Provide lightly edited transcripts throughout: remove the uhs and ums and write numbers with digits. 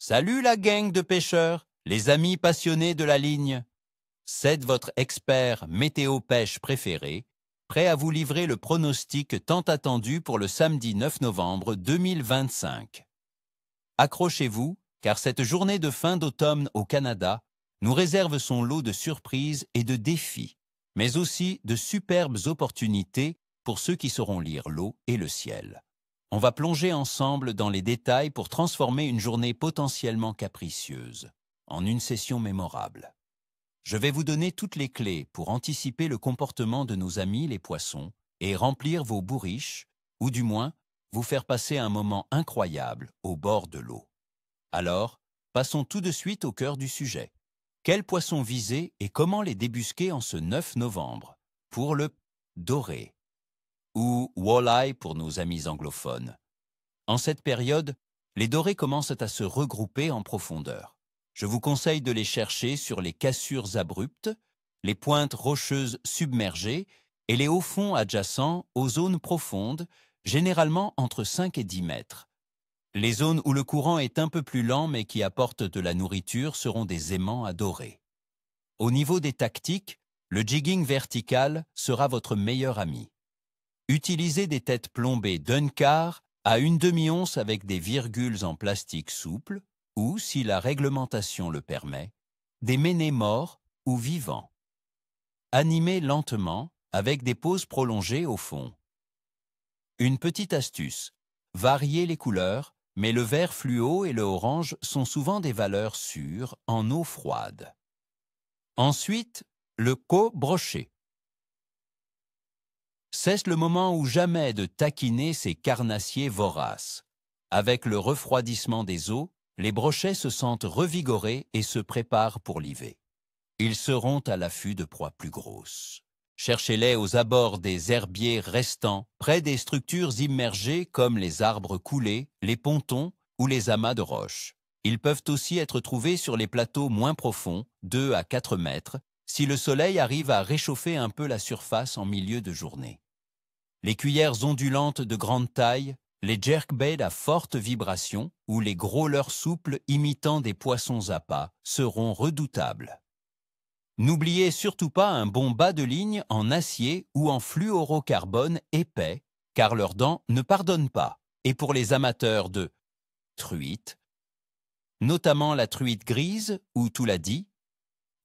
Salut la gang de pêcheurs, les amis passionnés de la ligne. C'est votre expert météo-pêche préféré, prêt à vous livrer le pronostic tant attendu pour le samedi 9 novembre 2025. Accrochez-vous, car cette journée de fin d'automne au Canada nous réserve son lot de surprises et de défis, mais aussi de superbes opportunités pour ceux qui sauront lire l'eau et le ciel. On va plonger ensemble dans les détails pour transformer une journée potentiellement capricieuse en une session mémorable. Je vais vous donner toutes les clés pour anticiper le comportement de nos amis les poissons et remplir vos bourriches, ou du moins vous faire passer un moment incroyable au bord de l'eau. Alors, passons tout de suite au cœur du sujet. Quels poissons viser et comment les débusquer en ce 9 novembre pour le doré, ou walleye pour nos amis anglophones. En cette période, les dorés commencent à se regrouper en profondeur. Je vous conseille de les chercher sur les cassures abruptes, les pointes rocheuses submergées et les hauts fonds adjacents aux zones profondes, généralement entre 5 et 10 mètres. Les zones où le courant est un peu plus lent mais qui apportent de la nourriture seront des aimants à dorer. Au niveau des tactiques, le jigging vertical sera votre meilleur ami. Utilisez des têtes plombées d'un quart à une demi-once avec des virgules en plastique souple ou, si la réglementation le permet, des ménés morts ou vivants. Animez lentement avec des pauses prolongées au fond. Une petite astuce, variez les couleurs, mais le vert fluo et le orange sont souvent des valeurs sûres en eau froide. Ensuite, le co-brochet. C'est le moment ou jamais de taquiner ces carnassiers voraces. Avec le refroidissement des eaux, les brochets se sentent revigorés et se préparent pour l'iver. Ils seront à l'affût de proies plus grosses. Cherchez-les aux abords des herbiers restants, près des structures immergées comme les arbres coulés, les pontons ou les amas de roches. Ils peuvent aussi être trouvés sur les plateaux moins profonds, 2 à 4 mètres, si le soleil arrive à réchauffer un peu la surface en milieu de journée. Les cuillères ondulantes de grande taille, les jerkbaits à forte vibration ou les gros leurres souples imitant des poissons appâts seront redoutables. N'oubliez surtout pas un bon bas de ligne en acier ou en fluorocarbone épais, car leurs dents ne pardonnent pas. Et pour les amateurs de truites, notamment la truite grise ou touladi,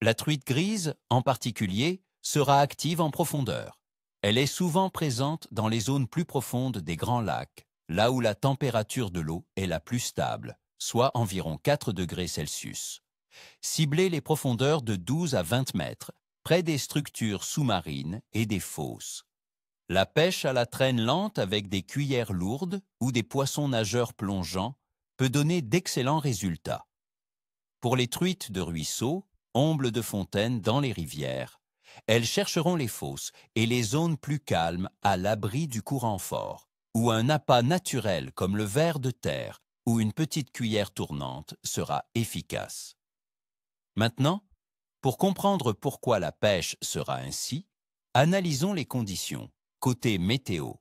la truite grise, en particulier, sera active en profondeur. Elle est souvent présente dans les zones plus profondes des grands lacs, là où la température de l'eau est la plus stable, soit environ 4 degrés Celsius. Ciblez les profondeurs de 12 à 20 mètres, près des structures sous-marines et des fosses. La pêche à la traîne lente avec des cuillères lourdes ou des poissons nageurs plongeants peut donner d'excellents résultats. Pour les truites de ruisseau, ombles de fontaine dans les rivières, elles chercheront les fosses et les zones plus calmes à l'abri du courant fort, où un appât naturel comme le ver de terre ou une petite cuillère tournante sera efficace. Maintenant, pour comprendre pourquoi la pêche sera ainsi, analysons les conditions. Côté météo,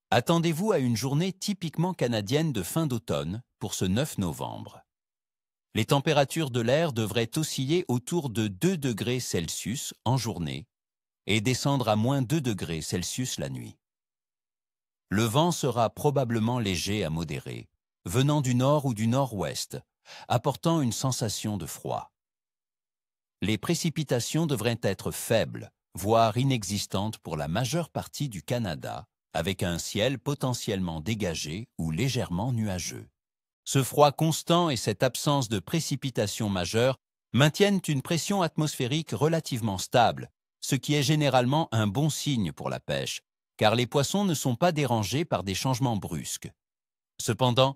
attendez-vous à une journée typiquement canadienne de fin d'automne pour ce 9 novembre. Les températures de l'air devraient osciller autour de 2 degrés Celsius en journée et descendre à moins 2 degrés Celsius la nuit. Le vent sera probablement léger à modéré, venant du nord ou du nord-ouest, apportant une sensation de froid. Les précipitations devraient être faibles, voire inexistantes pour la majeure partie du Canada, avec un ciel potentiellement dégagé ou légèrement nuageux. Ce froid constant et cette absence de précipitations majeures maintiennent une pression atmosphérique relativement stable, ce qui est généralement un bon signe pour la pêche, car les poissons ne sont pas dérangés par des changements brusques. Cependant,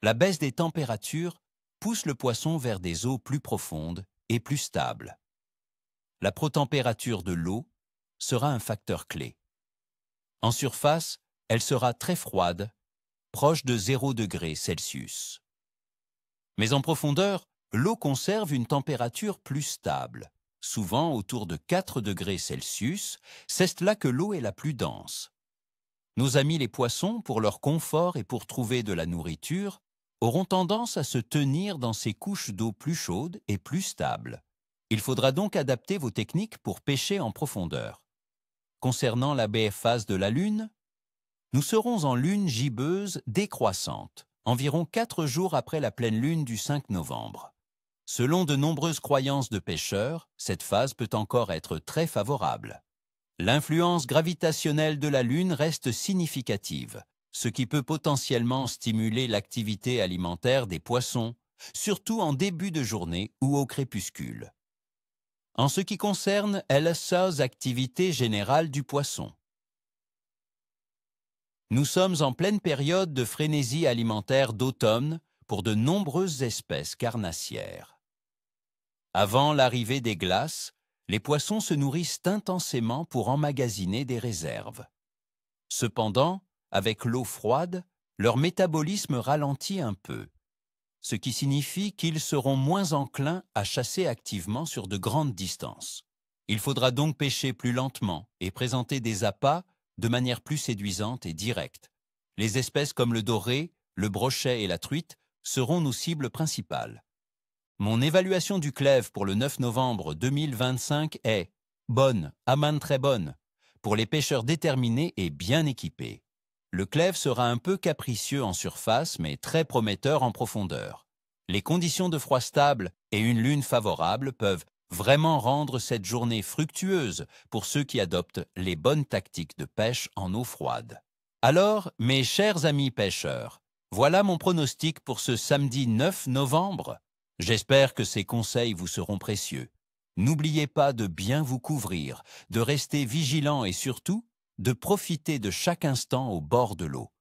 la baisse des températures pousse le poisson vers des eaux plus profondes et plus stables. La protempérature de l'eau sera un facteur clé. En surface, elle sera très froide, proche de 0 degré Celsius. Mais en profondeur, l'eau conserve une température plus stable, souvent autour de 4 degrés Celsius, c'est là que l'eau est la plus dense. Nos amis les poissons, pour leur confort et pour trouver de la nourriture, auront tendance à se tenir dans ces couches d'eau plus chaudes et plus stables. Il faudra donc adapter vos techniques pour pêcher en profondeur. Concernant la baie phase de la Lune, nous serons en lune gibbeuse décroissante, environ 4 jours après la pleine lune du 5 novembre. Selon de nombreuses croyances de pêcheurs, cette phase peut encore être très favorable. L'influence gravitationnelle de la Lune reste significative, ce qui peut potentiellement stimuler l'activité alimentaire des poissons, surtout en début de journée ou au crépuscule. En ce qui concerne LSA's activité générale du poisson, nous sommes en pleine période de frénésie alimentaire d'automne pour de nombreuses espèces carnassières. Avant l'arrivée des glaces, les poissons se nourrissent intensément pour emmagasiner des réserves. Cependant, avec l'eau froide, leur métabolisme ralentit un peu, ce qui signifie qu'ils seront moins enclins à chasser activement sur de grandes distances. Il faudra donc pêcher plus lentement et présenter des appâts de manière plus séduisante et directe. Les espèces comme le doré, le brochet et la truite seront nos cibles principales. Mon évaluation du clève pour le 9 novembre 2025 est bonne, amane très bonne, pour les pêcheurs déterminés et bien équipés. Le clève sera un peu capricieux en surface, mais très prometteur en profondeur. Les conditions de froid stable et une lune favorable peuvent vraiment rendre cette journée fructueuse pour ceux qui adoptent les bonnes tactiques de pêche en eau froide. Alors, mes chers amis pêcheurs, voilà mon pronostic pour ce samedi 9 novembre. J'espère que ces conseils vous seront précieux. N'oubliez pas de bien vous couvrir, de rester vigilant et surtout, de profiter de chaque instant au bord de l'eau.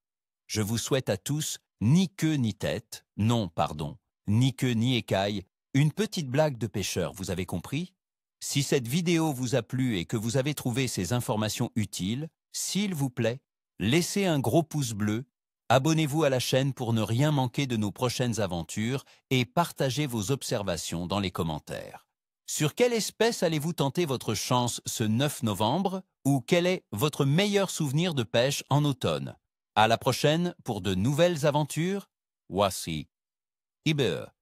Je vous souhaite à tous ni queue ni tête, ni queue ni écaille, une petite blague de pêcheur, vous avez compris? Si cette vidéo vous a plu et que vous avez trouvé ces informations utiles, s'il vous plaît, laissez un gros pouce bleu, abonnez-vous à la chaîne pour ne rien manquer de nos prochaines aventures et partagez vos observations dans les commentaires. Sur quelle espèce allez-vous tenter votre chance ce 9 novembre ou quel est votre meilleur souvenir de pêche en automne? À la prochaine pour de nouvelles aventures. Voici Iber.